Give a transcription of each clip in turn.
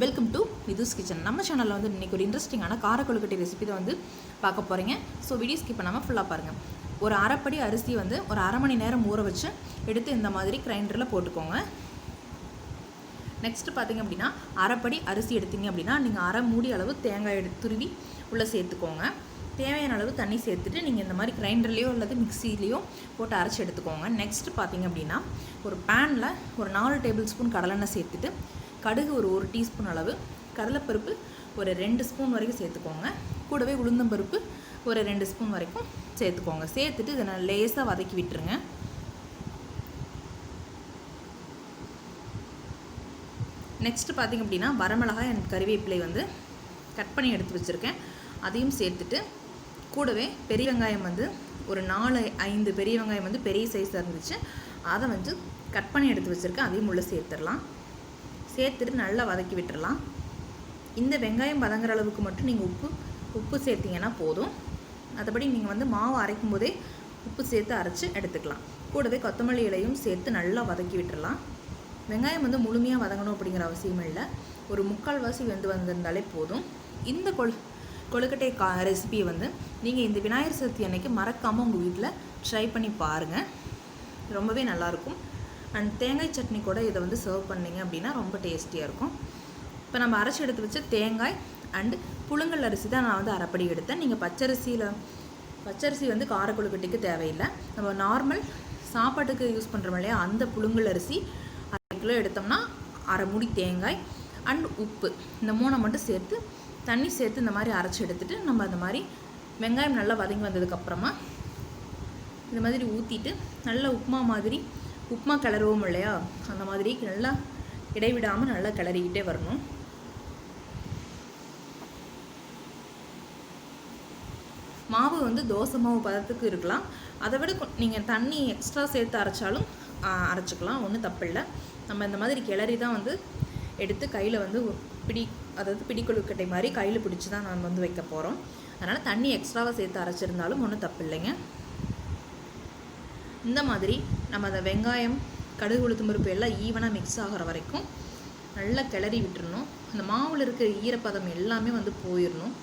Welcome to மிதுஸ் kitchen. நம்ம சேனலில் வந்து இன்றைக்கி ஒரு இன்ட்ரெஸ்டிங்கான கார கொழுக்கட்டை ரெசிபி தான் வந்து பார்க்க போகிறீங்க. ஸோ வீடியோ ஸ்கிப் பண்ணாமல் ஃபுல்லாக பாருங்கள். ஒரு அரைப்படி அரிசி வந்து ஒரு அரை மணி நேரம் ஊற வச்சு எடுத்து இந்த மாதிரி கிரைண்டரில் போட்டுக்கோங்க. நெக்ஸ்ட்டு பார்த்திங்க அப்படின்னா அரைப்படி அரிசி எடுத்திங்க அப்படின்னா நீங்கள் அரை மூடி அளவு தேங்காய் துருவி உள்ளே சேர்த்துக்கோங்க. தேவையான அளவு தண்ணி சேர்த்துட்டு நீங்கள் இந்த மாதிரி கிரைண்டர்லேயோ அல்லது மிக்சிலேயோ போட்டு அரைச்சி எடுத்துக்கோங்க. நெக்ஸ்ட்டு பார்த்திங்க அப்படின்னா ஒரு பேனில் ஒரு 4 டேபிள் ஸ்பூன் கடலெண்ணெய் சேர்த்துட்டு கடுகு ஒரு டீஸ்பூன் அளவு, கடலைப்பருப்பு ஒரு 2 ஸ்பூன் வரைக்கும் சேர்த்துக்கோங்க. கூடவே உளுந்தம்பருப்பு ஒரு 2 ஸ்பூன் வரைக்கும் சேர்த்துக்கோங்க. சேர்த்துட்டு இதை நான் லேசாக வதக்கி விட்டுருங்க. நெக்ஸ்ட்டு பார்த்திங்க அப்படின்னா வரமிளகாய் எனக்கு கறிவேப்பிலை வந்து கட் பண்ணி எடுத்து வச்சுருக்கேன், அதையும் சேர்த்துட்டு கூடவே பெரிய வெங்காயம் வந்து ஒரு 4-5 பெரிய வெங்காயம் வந்து பெரிய சைஸாக இருந்துச்சு, அதை வந்து கட் பண்ணி எடுத்து வச்சுருக்கேன், அதையும் உள்ளே சேர்த்துடலாம். சேர்த்துட்டு நல்லா வதக்கி விட்டுடலாம். இந்த வெங்காயம் வதங்குற அளவுக்கு மட்டும் நீங்கள் உப்பு சேர்த்திங்கன்னா போதும். மற்றபடி நீங்கள் வந்து மாவு அரைக்கும் போதே உப்பு சேர்த்து அரைச்சி எடுத்துக்கலாம். கூடவே கொத்தமல்லி இலையும் சேர்த்து நல்லா வதக்கி விட்டுடலாம். வெங்காயம் வந்து முழுமையாக வதங்கணும் அப்படிங்கிற அவசியம் இல்லை, ஒரு 3/4 வெந்து வந்திருந்தாலே போதும். இந்த கொழுக்கட்டை ரெசிபியை வந்து நீங்கள் இந்த விநாயகர் சதுர்த்தி அன்னைக்கு மறக்காமல் உங்கள் வீட்டில் ட்ரை பண்ணி பாருங்கள், ரொம்பவே நல்லாயிருக்கும். அண்ட் தேங்காய் சட்னி கூட இதை வந்து சர்வ் பண்ணிங்க அப்படின்னா ரொம்ப டேஸ்டியாக இருக்கும். இப்போ நம்ம அரைச்சி எடுத்து வச்ச தேங்காய் அண்டு புழுங்கல் அரிசி தான் நான் வந்து அரைப்படி எடுத்தேன். நீங்கள் பச்சரிசி வந்து கார கொழுக்கட்டைக்கு தேவையில்லை. நம்ம நார்மல் சாப்பாட்டுக்கு யூஸ் பண்ணுறோம் இல்லையா, அந்த புழுங்கல் அரிசி 1/2 கிலோ எடுத்தோம்னா அரை மூடி தேங்காய் அண்ட் உப்பு இந்த 3 மட்டும் சேர்த்து தண்ணி சேர்த்து இந்த மாதிரி அரைச்சி எடுத்துகிட்டு நம்ம அந்த மாதிரி வெங்காயம் நல்லா வதங்கி வந்ததுக்கப்புறமா இந்த மாதிரி ஊற்றிட்டு நல்லா உப்புமா கிளறுவோம் இல்லையா, அந்த மாதிரி நல்லா இடைவிடாமல் நல்லா கிளறிக்கிட்டே வரணும். மாவு வந்து தோசை மாவு பதத்துக்கு இருக்கலாம், அதை விட நீங்கள் தண்ணி எக்ஸ்ட்ரா சேர்த்து அரைச்சாலும் அரைச்சிக்கலாம், ஒன்றும் தப்பில்லை. நம்ம இந்த மாதிரி கிளறி தான் வந்து எடுத்து கையில் வந்து பிடி கொழுக்கட்டை மாதிரி கையில் பிடிச்சி தான் நம்ம வந்து வைக்க போகிறோம். அதனால் தண்ணி எக்ஸ்ட்ராவாக சேர்த்து அரைச்சிருந்தாலும் ஒன்றும் தப்பில்லைங்க. இந்த மாதிரி நம்ம அந்த வெங்காயம் கடுகு உளுத்தம்பருப்பு எல்லாம் ஈவனாக மிக்ஸ் ஆகிற வரைக்கும் நல்லா கிளறி விட்டுறணும். அந்த மாவில் இருக்கிற ஈரப்பதம் எல்லாமே வந்து போயிடணும்.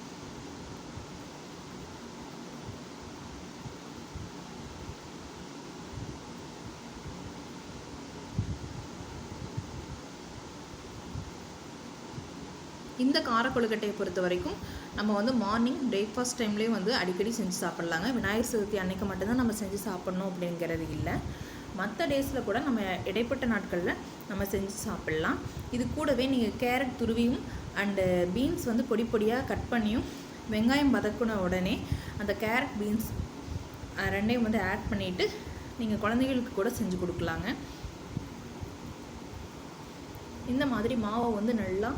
இந்த கார கொழுக்கட்டையை பொறுத்த வரைக்கும் நம்ம வந்து மார்னிங் பிரேக்ஃபாஸ்ட் டைம்லேயும் வந்து அடிக்கடி செஞ்சு சாப்பிட்லாங்க. விநாயகர் சதுர்த்தி அன்னைக்கு மட்டும்தான் நம்ம செஞ்சு சாப்பிட்ணும் அப்படிங்கிறது இல்லை, மற்ற டேஸில் கூட நம்ம இடைப்பட்ட நாட்களில் நம்ம செஞ்சு சாப்பிட்லாம். இது கூடவே நீங்கள் கேரட் துருவியும் அண்டு பீன்ஸ் வந்து பொடியாக கட் பண்ணியும் வெங்காயம் வதக்குன உடனே அந்த கேரட் பீன்ஸ் ரெண்டையும் வந்து ஆட் பண்ணிவிட்டு நீங்கள் குழந்தைகளுக்கு கூட செஞ்சு கொடுக்கலாங்க. இந்த மாதிரி மாவை வந்து நல்லா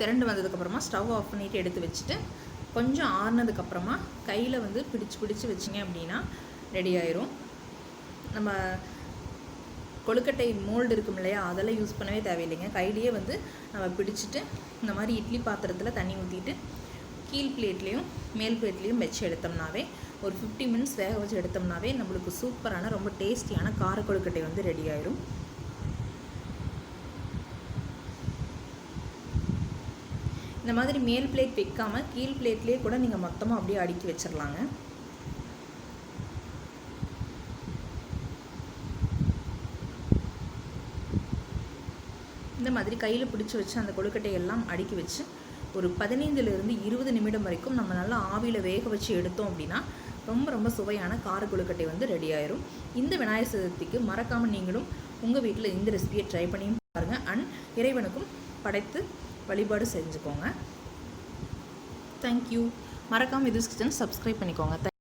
திரண்டு வந்ததுக்கப்புறமா ஸ்டவ் ஆஃப் பண்ணிவிட்டு எடுத்து வச்சுட்டு கொஞ்சம் ஆறுனதுக்கப்புறமா கையில் வந்து பிடிச்சி வச்சிங்க அப்படின்னா ரெடி ஆயிரும். நம்ம கொழுக்கட்டை மோல்டு இருக்கும் இல்லையா, அதெல்லாம் யூஸ் பண்ணவே தேவையில்லைங்க. கையிலேயே வந்து நம்ம பிடிச்சிட்டு இந்த மாதிரி இட்லி பாத்திரத்தில் தண்ணி ஊற்றிட்டு கீழ் பிளேட்லேயும் மேல் பிளேட்லேயும் வச்சு எடுத்தோம்னாவே ஒரு 50 மினிட்ஸ் வேக வச்சு எடுத்தோம்னாவே நம்மளுக்கு சூப்பரான ரொம்ப டேஸ்டியான கார கொழுக்கட்டை வந்து ரெடி ஆயிரும். இந்த மாதிரி மேல் பிளேட் வைக்காமல் கீழ் பிளேட்லேயே கூட நீங்கள் மொத்தமாக அப்படியே அடுக்கி வச்சிடலாங்க. இந்த மாதிரி கையில் பிடிச்சி வச்சு அந்த கொழுக்கட்டையெல்லாம் அடுக்கி வச்சு ஒரு 15 to 20 நிமிடம் வரைக்கும் நம்ம நல்லா ஆவியில் வேக வச்சு எடுத்தோம் அப்படின்னா ரொம்ப சுவையான கார கொழுக்கட்டை வந்து ரெடி ஆயிரும். இந்த விநாயகர் சதுர்த்திக்கு மறக்காமல் நீங்களும் உங்கள் வீட்டில் இந்த ரெசிபியை ட்ரை பண்ணியும் பாருங்கள். அண்ட் இறைவனுக்கும் படைத்து வழிபாடு செஞ்சுக்கோங்க. தேங்க்யூ. மறக்காமல் மிதுஸ் கிச்சன் சப்ஸ்கிரைப் பண்ணிக்கோங்க.